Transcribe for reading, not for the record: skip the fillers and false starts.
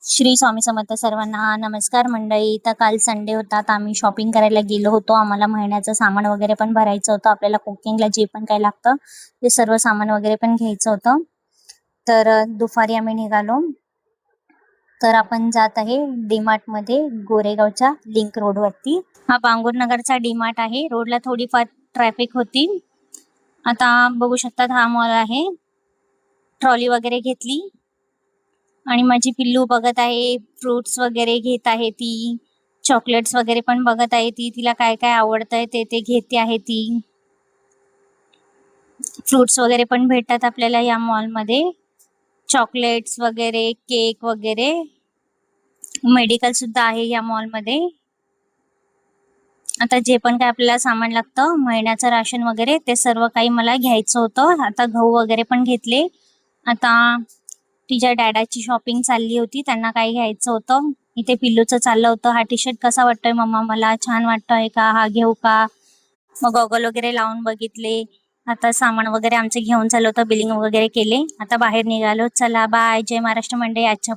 श्री स्वामी समर्थ सर्वांना. नमस्कार मंडळी. तर काल संडे होता, तर आम्ही शॉपिंग करायला गेलो होतो. आम्हाला महिन्याचं सामान वगैरे पण भरायचं होतं. आपल्याला कुकिंगला जे पण काही लागतं ते सर्व सामान वगैरे पण घ्यायचं होतं. तर दुपारी आम्ही निघालो. तर आपण जात आहे डीमार्ट मध्ये, गोरेगावच्या लिंक रोडवरती. हा बांगूरनगरचा डीमार्ट आहे. रोडला थोडीफार ट्रॅफिक होती. आता बघू शकतात हा मॉल आहे. ट्रॉली वगैरे घेतली आणि माझी पिल्लू बघत आहे, फ्रुट्स वगैरे घेत आहे ती. चॉकलेट्स वगैरे पण बघत आहे ती. तिला काय काय आवडतंय ते ते घेते आहे ती. फ्रुट्स वगैरे पण भेटतात आपल्याला या मॉलमध्ये. चॉकलेट्स वगैरे, केक वगैरे. मेडिकल सुद्धा आहे या मॉलमध्ये. आता जे पण काय आपल्याला सामान लागतं, महिन्याचं राशन वगैरे, ते सर्व काही मला घ्यायचं होतं. आता गहू वगैरे पण घेतले. आता तिच्या डॅडाची शॉपिंग चालली होती, त्यांना काही घ्यायचं होतं. इथे पिल्लूचं चाललं होतं, हा टी शर्ट कसा वाटतोय मम्मा, मला छान वाटतोय का, हा घेऊ का. मग गॉगल वगैरे लावून बघितले. आता सामान वगैरे आमचं घेऊन चाललं होतं, बिलिंग वगैरे केले. आता बाहेर निघालो. चला बाय. जय महाराष्ट्र मंडळी. आजच्या